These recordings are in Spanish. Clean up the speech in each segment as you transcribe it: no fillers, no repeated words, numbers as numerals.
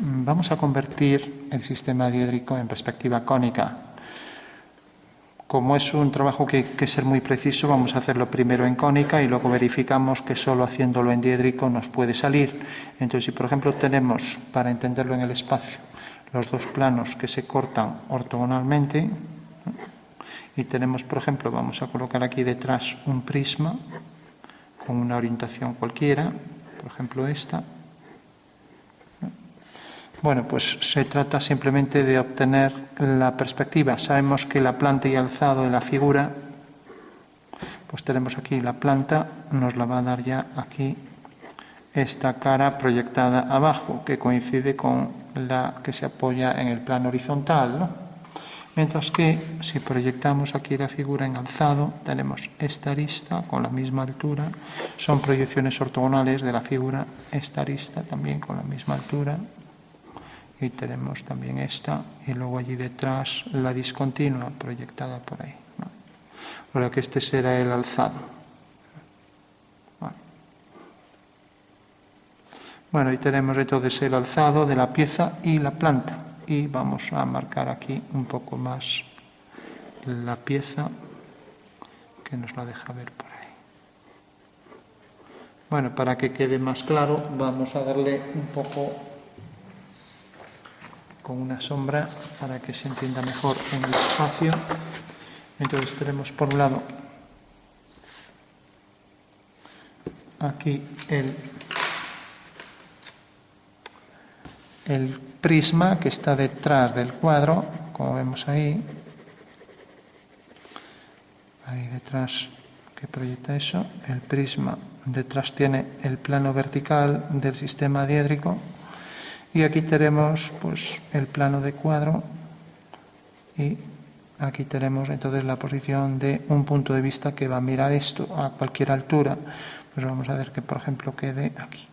Vamos a convertir el sistema diédrico en perspectiva cónica. Como es un trabajo que hay que ser muy preciso, vamos a hacerlo primero en cónica y luego verificamos que solo haciéndolo en diédrico nos puede salir. Entonces, si por ejemplo tenemos, para entenderlo en el espacio, los dos planos que se cortan ortogonalmente, y tenemos, por ejemplo, vamos a colocar aquí detrás un prisma con una orientación cualquiera, por ejemplo esta. Bueno, pues se trata simplemente de obtener la perspectiva. Sabemos que la planta y alzado de la figura, pues tenemos aquí la planta, nos la va a dar ya aquí esta cara proyectada abajo, que coincide con la que se apoya en el plano horizontal, ¿no? Mientras que si proyectamos aquí la figura en alzado, tenemos esta arista con la misma altura, son proyecciones ortogonales de la figura, esta arista también con la misma altura, y tenemos también esta, y luego allí detrás la discontinua proyectada por ahí, ¿no? Ahora que este será el alzado. Bueno, y tenemos entonces el alzado de la pieza y la planta. Y vamos a marcar aquí un poco más la pieza, que nos la deja ver por ahí. Bueno, para que quede más claro, vamos a darle un poco con una sombra para que se entienda mejor en el espacio. Entonces tenemos por un lado aquí el prisma que está detrás del cuadro, como vemos ahí detrás que proyecta eso. El prisma detrás tiene el plano vertical del sistema diédrico. Y aquí tenemos pues el plano de cuadro y aquí tenemos entonces la posición de un punto de vista que va a mirar esto a cualquier altura. Pues vamos a hacer que por ejemplo quede aquí.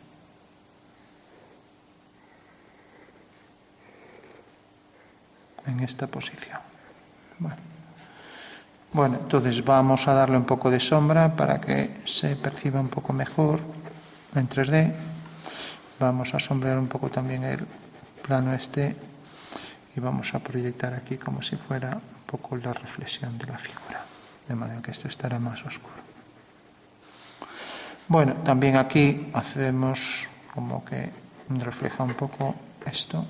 En esta posición. Bueno, entonces vamos a darle un poco de sombra para que se perciba un poco mejor en 3D. Vamos a sombrear un poco también el plano este y vamos a proyectar aquí como si fuera un poco la reflexión de la figura, de manera que esto estará más oscuro. Bueno, también aquí hacemos como que refleja un poco esto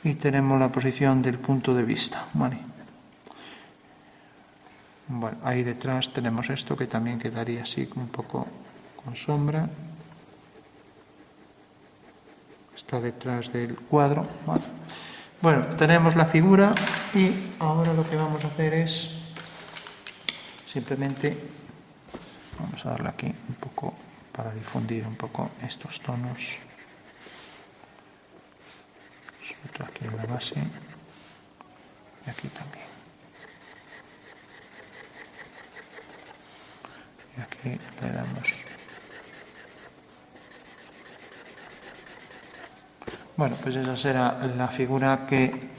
y tenemos la posición del punto de vista, ¿vale? Bueno, ahí detrás tenemos esto que también quedaría así un poco con sombra. Está detrás del cuadro, ¿vale? Bueno, tenemos la figura y ahora lo que vamos a hacer es simplemente, vamos a darle aquí un poco para difundir un poco estos tonos, sobre todo aquí en la base y aquí también. Y aquí le damos. Bueno, pues esa será la figura que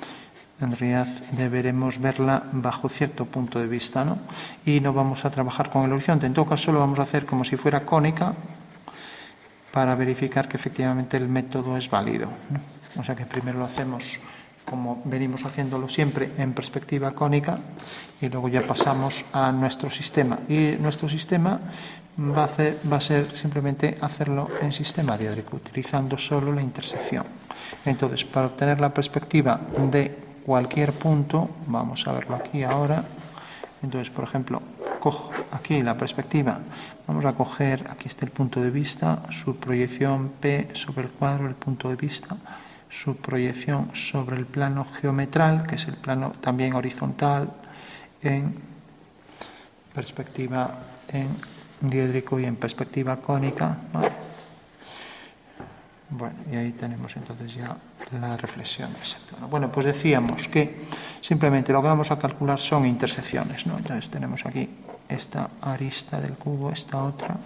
en realidad deberemos verla bajo cierto punto de vista, ¿no? Y no vamos a trabajar con el horizonte. En todo caso, lo vamos a hacer como si fuera cónica para verificar que efectivamente el método es válido, ¿no? O sea que primero lo hacemos como venimos haciéndolo siempre en perspectiva cónica y luego ya pasamos a nuestro sistema. Y nuestro sistema va a ser simplemente hacerlo en sistema diédrico, utilizando solo la intersección. Entonces, para obtener la perspectiva de cualquier punto, vamos a verlo aquí ahora. Entonces, por ejemplo, cojo aquí la perspectiva, vamos a coger, aquí está el punto de vista, su proyección P sobre el cuadro, el punto de vista, su proyección sobre el plano geometral, que es el plano también horizontal, en perspectiva en diédrico y en perspectiva cónica, ¿vale? Bueno, y ahí tenemos entonces ya la reflexión de ese plano. Bueno, pues decíamos que simplemente lo que vamos a calcular son intersecciones, ¿no? Entonces tenemos aquí esta arista del cubo, esta otra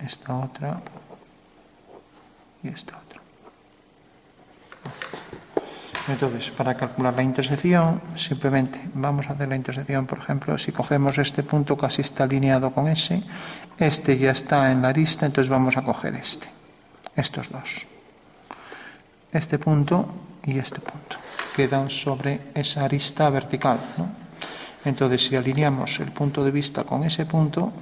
y esta otra. Entonces, para calcular la intersección, simplemente vamos a hacer la intersección, por ejemplo, si cogemos este punto casi está alineado con ese, este ya está en la arista, entonces vamos a coger estos dos. este punto y este punto. Quedan sobre esa arista vertical, ¿no? Entonces, si alineamos el punto de vista con ese punto,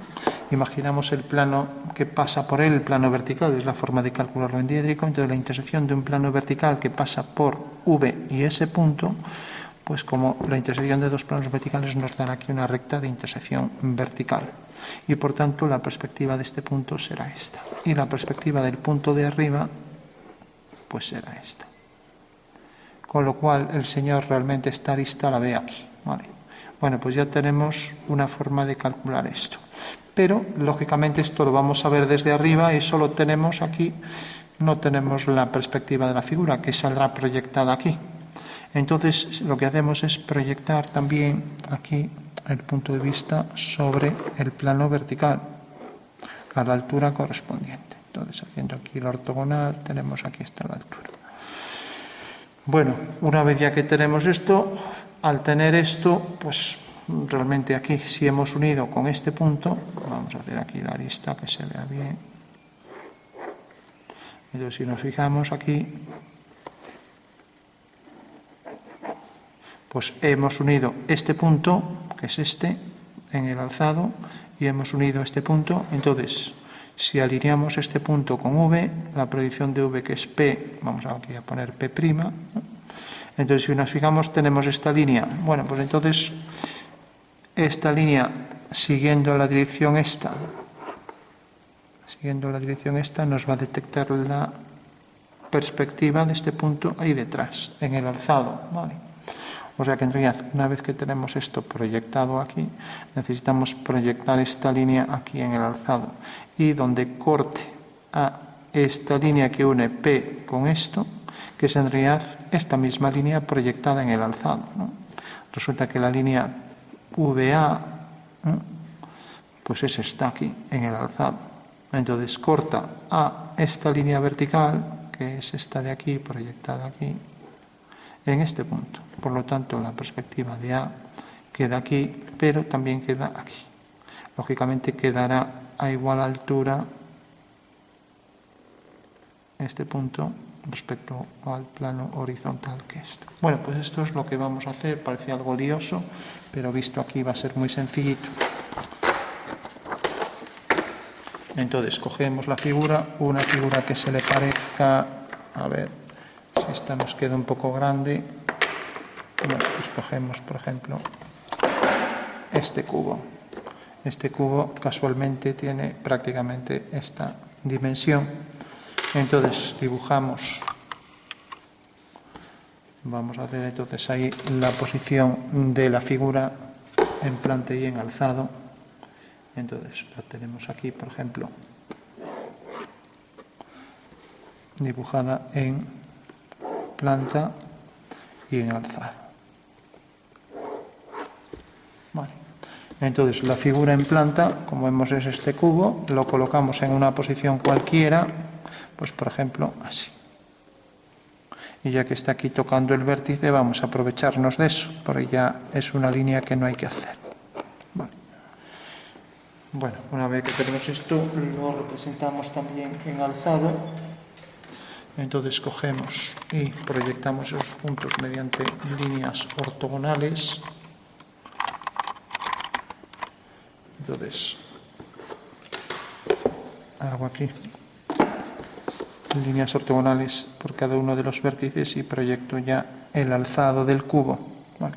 imaginamos el plano que pasa por él, el plano vertical, es la forma de calcularlo en diédrico. Entonces, la intersección de un plano vertical que pasa por V y ese punto, pues como la intersección de dos planos verticales nos dará aquí una recta de intersección vertical. Y por tanto, la perspectiva de este punto será esta. Y la perspectiva del punto de arriba, pues será esta. Con lo cual, el Señor realmente esta arista la ve aquí, ¿vale? Bueno, pues ya tenemos una forma de calcular esto. Pero, lógicamente, esto lo vamos a ver desde arriba y solo tenemos aquí, no tenemos la perspectiva de la figura, que saldrá proyectada aquí. Entonces, lo que hacemos es proyectar también aquí el punto de vista sobre el plano vertical, a la altura correspondiente. Entonces, haciendo aquí la ortogonal, tenemos aquí esta la altura. Bueno, una vez ya que tenemos esto, al tener esto, pues realmente aquí, si hemos unido con este punto, vamos a hacer aquí la arista que se vea bien. Entonces, si nos fijamos aquí, pues hemos unido este punto, que es este, en el alzado, y hemos unido este punto. Entonces, si alineamos este punto con V, la proyección de V, que es P, vamos aquí a poner P', ¿no? Entonces, si nos fijamos, tenemos esta línea. Bueno, pues entonces, esta línea, siguiendo la dirección esta, nos va a detectar la perspectiva de este punto ahí detrás, en el alzado, ¿vale? O sea que en realidad, una vez que tenemos esto proyectado aquí, necesitamos proyectar esta línea aquí en el alzado. Y donde corte a esta línea que une P con esto, que es en realidad esta misma línea proyectada en el alzado, ¿no? Resulta que la línea VA, ¿no?, pues es esta aquí, en el alzado. Entonces corta a esta línea vertical, que es esta de aquí, proyectada aquí, en este punto. Por lo tanto, la perspectiva de A queda aquí, pero también queda aquí. Lógicamente quedará a igual altura este punto respecto al plano horizontal que este. Bueno, pues esto es lo que vamos a hacer. Parece algo lioso, pero visto aquí va a ser muy sencillito. Entonces, cogemos la figura, una figura que se le parezca, a ver, si esta nos queda un poco grande, bueno, pues cogemos, por ejemplo, este cubo. Este cubo casualmente tiene prácticamente esta dimensión. Entonces dibujamos, vamos a hacer entonces ahí la posición de la figura en planta y en alzado. Entonces la tenemos aquí, por ejemplo, dibujada en planta y en alzado. Vale. Entonces la figura en planta, como vemos, es este cubo, lo colocamos en una posición cualquiera, pues por ejemplo así. Y ya que está aquí tocando el vértice, vamos a aprovecharnos de eso, porque ya es una línea que no hay que hacer. Vale. Bueno, una vez que tenemos esto, lo representamos también en alzado. Entonces cogemos y proyectamos esos puntos mediante líneas ortogonales. Entonces, hago aquí líneas ortogonales por cada uno de los vértices y proyecto ya el alzado del cubo. Vale.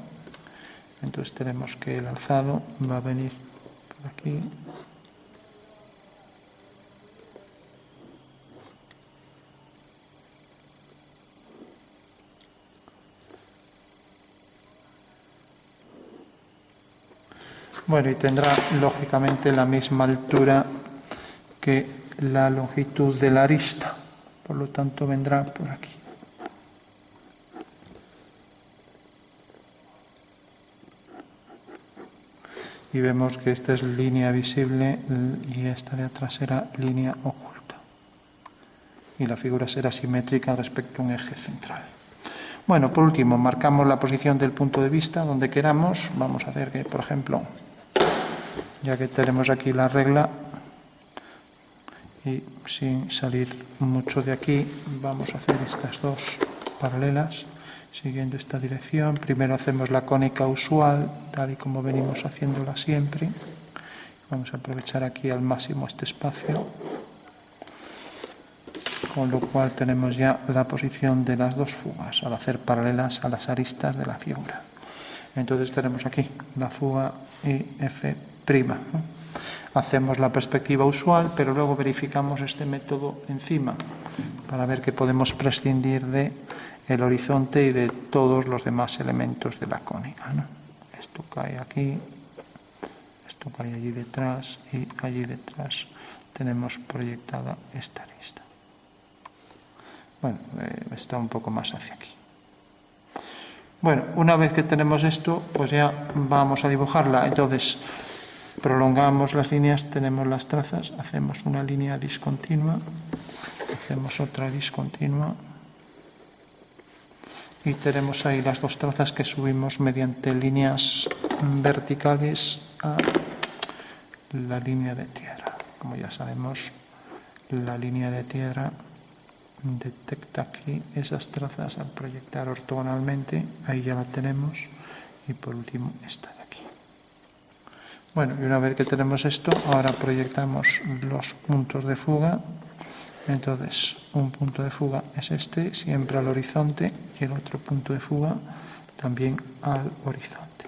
Entonces tenemos que el alzado va a venir por aquí. Bueno, y tendrá lógicamente la misma altura que la longitud de la arista, por lo tanto vendrá por aquí. Y vemos que esta es línea visible y esta de atrás será línea oculta. Y la figura será simétrica respecto a un eje central. Bueno, por último, marcamos la posición del punto de vista donde queramos. Vamos a hacer que, por ejemplo, ya que tenemos aquí la regla, y sin salir mucho de aquí vamos a hacer estas dos paralelas siguiendo esta dirección. Primero hacemos la cónica usual tal y como venimos haciéndola siempre. Vamos a aprovechar aquí al máximo este espacio, con lo cual tenemos ya la posición de las dos fugas al hacer paralelas a las aristas de la figura. Entonces tenemos aquí la fuga y F', ¿no? Hacemos la perspectiva usual, pero luego verificamos este método encima para ver que podemos prescindir de el horizonte y de todos los demás elementos de la cónica, ¿no? Esto cae aquí, esto cae allí detrás y allí detrás tenemos proyectada esta arista. Bueno, está un poco más hacia aquí. Bueno, una vez que tenemos esto, pues ya vamos a dibujarla. Entonces, prolongamos las líneas, tenemos las trazas, hacemos una línea discontinua, hacemos otra discontinua y tenemos ahí las dos trazas que subimos mediante líneas verticales a la línea de tierra. Como ya sabemos, la línea de tierra detecta aquí esas trazas al proyectar ortogonalmente, ahí ya la tenemos, y por último esta de aquí. Bueno, y una vez que tenemos esto, ahora proyectamos los puntos de fuga. Entonces, un punto de fuga es este, siempre al horizonte, y el otro punto de fuga también al horizonte.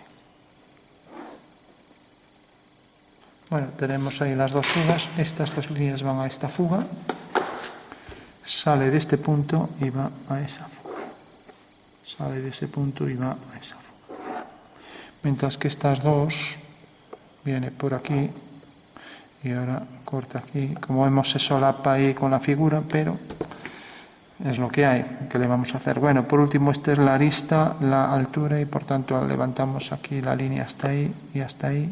Bueno, tenemos ahí las dos fugas, estas dos líneas van a esta fuga, sale de este punto y va a esa fuga. Sale de ese punto y va a esa fuga. Mientras que estas dos viene por aquí y ahora corta aquí. Como vemos, se solapa ahí con la figura, pero es lo que hay. ¿Qué le vamos a hacer? Bueno, por último, esta es la arista, la altura, y por tanto levantamos aquí la línea hasta ahí y hasta ahí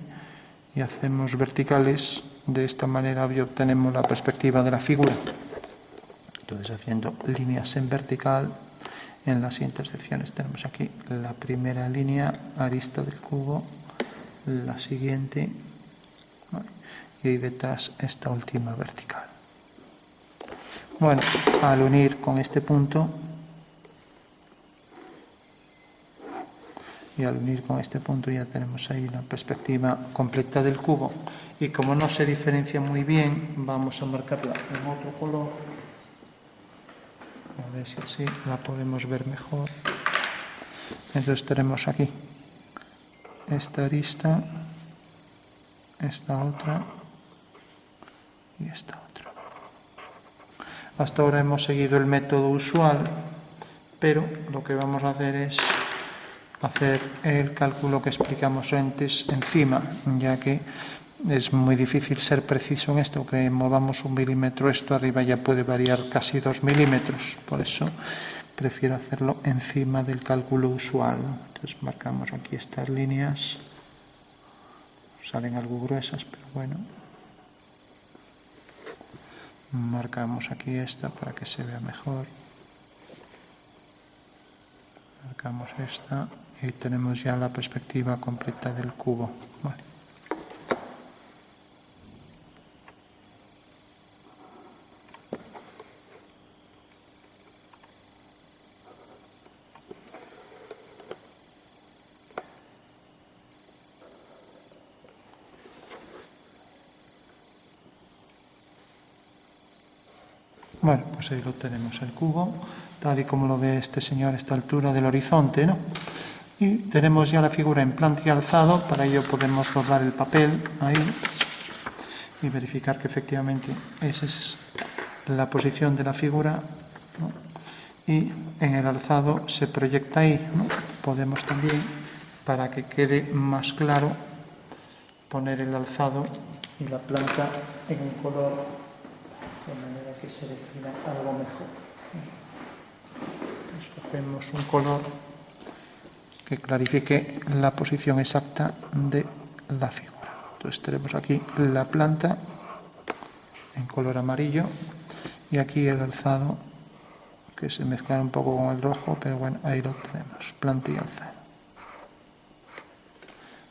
y hacemos verticales. De esta manera obtenemos la perspectiva de la figura. Entonces, haciendo líneas en vertical en las intersecciones, tenemos aquí la primera línea, arista del cubo, la siguiente, y ahí detrás esta última vertical. Bueno, al unir con este punto y al unir con este punto ya tenemos ahí la perspectiva completa del cubo. Y como no se diferencia muy bien, vamos a marcarla en otro color. A ver si así la podemos ver mejor. Entonces tenemos aquí esta arista, esta otra y esta otra. Hasta ahora hemos seguido el método usual, pero lo que vamos a hacer es hacer el cálculo que explicamos antes encima, ya que es muy difícil ser preciso en esto, que movamos 1 milímetro, esto arriba ya puede variar casi 2 milímetros, por eso prefiero hacerlo encima del cálculo usual. Entonces marcamos aquí estas líneas, salen algo gruesas, pero bueno, marcamos aquí esta para que se vea mejor, marcamos esta y tenemos ya la perspectiva completa del cubo. Vale. Bueno, pues ahí lo tenemos, el cubo, tal y como lo ve este señor a esta altura del horizonte, ¿no? Y tenemos ya la figura en planta y alzado. Para ello podemos doblar el papel ahí y verificar que efectivamente esa es la posición de la figura, ¿no? Y en el alzado se proyecta ahí, ¿no? Podemos también, para que quede más claro, poner el alzado y la planta en un color de manera que se defina algo mejor. Escogemos un color que clarifique la posición exacta de la figura. Entonces tenemos aquí la planta en color amarillo y aquí el alzado, que se mezcla un poco con el rojo, pero bueno, ahí lo tenemos, planta y alzado.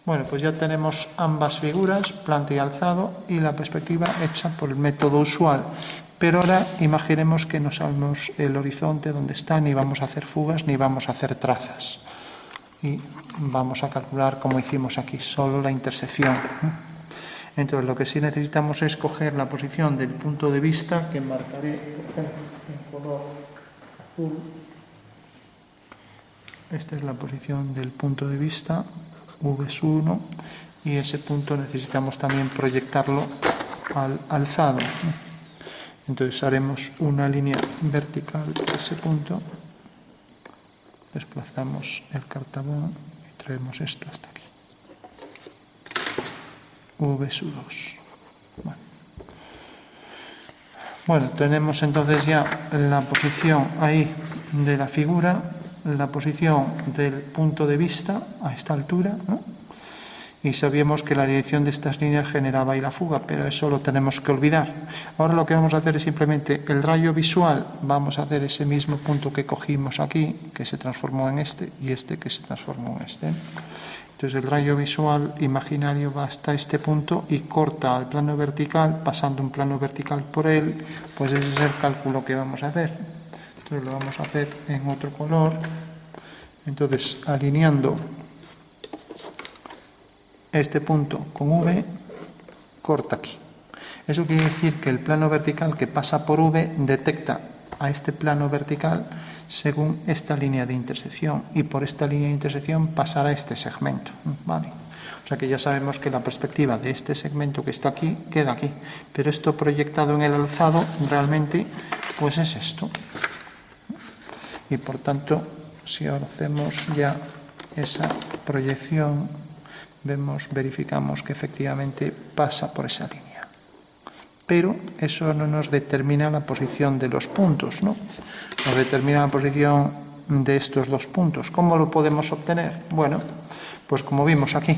Bueno, pues ya tenemos ambas figuras, planta y alzado, y la perspectiva hecha por el método usual. Pero ahora imaginemos que no sabemos el horizonte donde está, ni vamos a hacer fugas, ni vamos a hacer trazas. Y vamos a calcular, como hicimos aquí, solo la intersección. Entonces, lo que sí necesitamos es coger la posición del punto de vista, que marcaré, por ejemplo, en color azul. Esta es la posición del punto de vista, V1, y ese punto necesitamos también proyectarlo al alzado. Entonces haremos una línea vertical por ese punto, desplazamos el cartabón y traemos esto hasta aquí. V2. Bueno, tenemos entonces ya la posición ahí de la figura, la posición del punto de vista a esta altura, ¿no? Y sabíamos que la dirección de estas líneas generaba ahí la fuga, pero eso lo tenemos que olvidar. Ahora lo que vamos a hacer es simplemente el rayo visual, vamos a hacer ese mismo punto que cogimos aquí, que se transformó en este, y este que se transformó en este. Entonces el rayo visual imaginario va hasta este punto y corta al plano vertical, pasando un plano vertical por él, pues ese es el cálculo que vamos a hacer. Entonces lo vamos a hacer en otro color. Entonces, alineando este punto con V, corta aquí. Eso quiere decir que el plano vertical que pasa por V detecta a este plano vertical según esta línea de intersección, y por esta línea de intersección pasará este segmento, ¿vale? O sea que ya sabemos que la perspectiva de este segmento que está aquí queda aquí, pero esto proyectado en el alzado realmente pues es esto. Y por tanto, si ahora hacemos ya esa proyección, verificamos que efectivamente pasa por esa línea. Pero eso no nos determina la posición de los puntos, ¿no? Nos determina la posición de estos dos puntos. ¿Cómo lo podemos obtener? Bueno, pues como vimos aquí,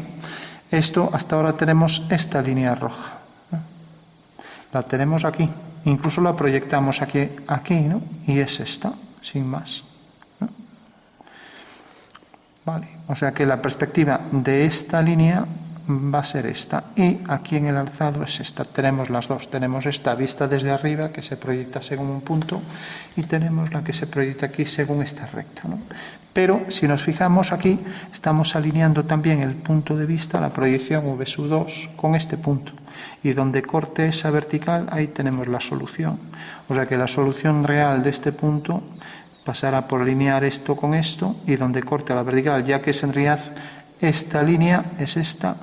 esto hasta ahora tenemos esta línea roja, ¿no? La tenemos aquí, incluso la proyectamos aquí, ¿no? Y es esta, sin más, ¿no? Vale, o sea que la perspectiva de esta línea va a ser esta, y aquí en el alzado es esta. Tenemos las dos, tenemos esta vista desde arriba que se proyecta según un punto, y tenemos la que se proyecta aquí según esta recta, ¿no? Pero si nos fijamos aquí, estamos alineando también el punto de vista, la proyección V2 con este punto, y donde corte esa vertical, ahí tenemos la solución. O sea que la solución real de este punto pasará por alinear esto con esto, y donde corte la vertical, ya que es en realidad esta línea es esta,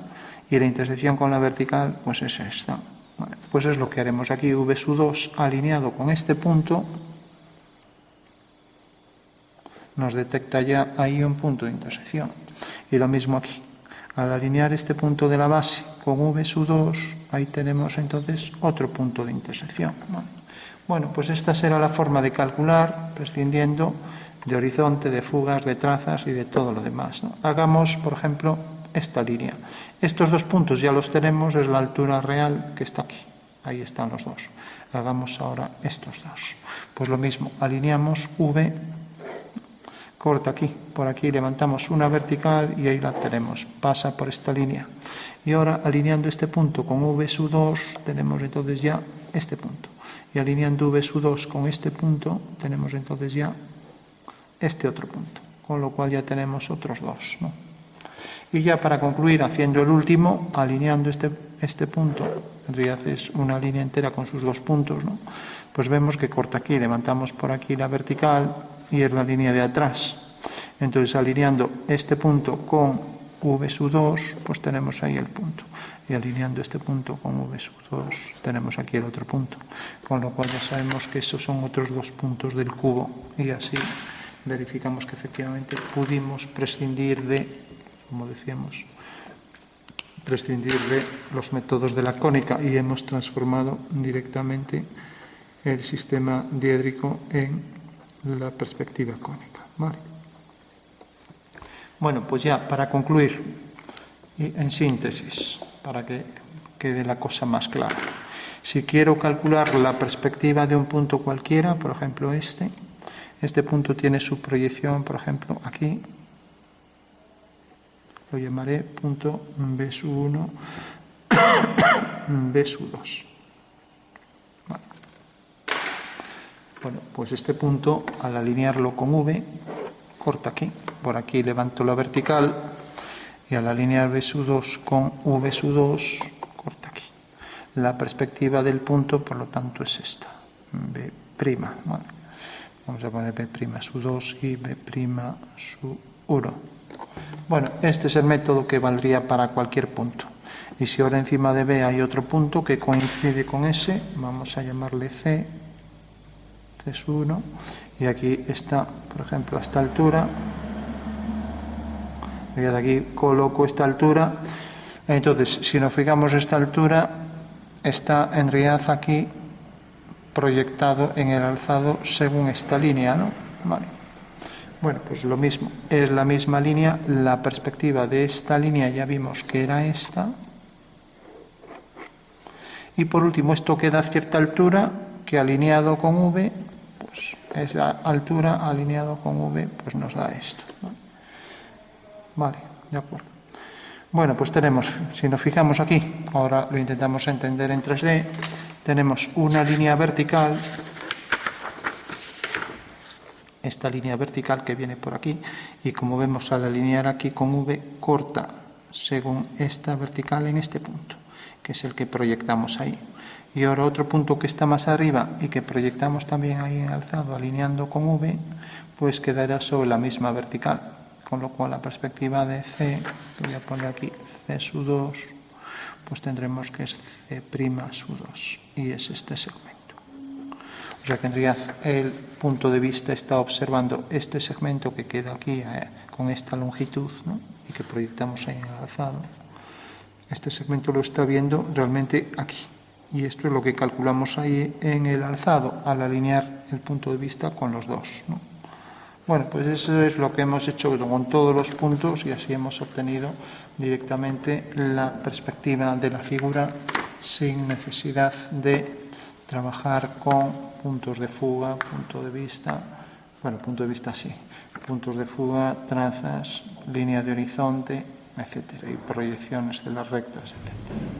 y la intersección con la vertical pues es esta. Vale, pues es lo que haremos aquí, V2 alineado con este punto, nos detecta ya ahí un punto de intersección. Y lo mismo aquí, al alinear este punto de la base con V2, ahí tenemos entonces otro punto de intersección. Bueno, pues esta será la forma de calcular, prescindiendo de horizonte, de fugas, de trazas y de todo lo demás, ¿no? Hagamos, por ejemplo, esta línea. Estos dos puntos ya los tenemos, es la altura real que está aquí. Ahí están los dos. Hagamos ahora estos dos. Pues lo mismo, alineamos V, corta aquí, por aquí levantamos una vertical y ahí la tenemos, pasa por esta línea. Y ahora, alineando este punto con V2, tenemos entonces ya este punto. Y alineando V2 con este punto, tenemos entonces ya este otro punto, con lo cual ya tenemos otros dos, ¿no? Y ya para concluir, haciendo el último, alineando este punto, en realidad es una línea entera con sus dos puntos, ¿no? Pues vemos que corta aquí, levantamos por aquí la vertical y es la línea de atrás. Entonces, alineando este punto con V2, pues tenemos ahí el punto. Y alineando este punto con V2, tenemos aquí el otro punto. Con lo cual ya sabemos que esos son otros dos puntos del cubo. Y así verificamos que efectivamente pudimos prescindir de, como decíamos, prescindir de los métodos de la cónica y hemos transformado directamente el sistema diédrico en la perspectiva cónica. ¿Vale? Bueno, pues ya para concluir, y en síntesis, para que quede la cosa más clara. Si quiero calcular la perspectiva de un punto cualquiera, por ejemplo este punto tiene su proyección, por ejemplo, aquí, lo llamaré punto B1, B2. Bueno, pues este punto, al alinearlo con V, corta aquí. Por aquí levanto la vertical y al alinear B2 con V2, corta aquí. La perspectiva del punto, por lo tanto, es esta, B'. ¿Vale? Vamos a poner B'2 y B'1. Bueno, este es el método que valdría para cualquier punto. Y si ahora encima de B hay otro punto que coincide con ese, vamos a llamarle C, C1, y aquí está, por ejemplo, a esta altura. Y aquí coloco esta altura. Entonces, si nos fijamos, esta altura está en realidad aquí proyectado en el alzado según esta línea, ¿no? Vale. Bueno, pues lo mismo, es la misma línea, la perspectiva de esta línea ya vimos que era esta. Y por último, esto queda a cierta altura, que alineado con V, pues esa altura alineado con V, pues nos da esto, ¿no? Vale, de acuerdo. Bueno, pues tenemos, si nos fijamos aquí, ahora lo intentamos entender en 3D, tenemos una línea vertical, esta línea vertical que viene por aquí, y como vemos al alinear aquí con V, corta según esta vertical en este punto, que es el que proyectamos ahí. Y ahora otro punto que está más arriba y que proyectamos también ahí en alzado, alineando con V, pues quedará sobre la misma vertical. Con lo cual la perspectiva de C, voy a poner aquí C2, pues tendremos que es C'2, y es este segmento. O sea que en realidad el punto de vista está observando este segmento que queda aquí con esta longitud, ¿no? Y que proyectamos ahí en el alzado. Este segmento lo está viendo realmente aquí. Y esto es lo que calculamos ahí en el alzado, al alinear el punto de vista con los dos, ¿no? Bueno, pues eso es lo que hemos hecho con todos los puntos y así hemos obtenido directamente la perspectiva de la figura sin necesidad de trabajar con puntos de fuga, punto de vista, bueno, punto de vista sí, puntos de fuga, trazas, línea de horizonte, etcétera, y proyecciones de las rectas, etcétera.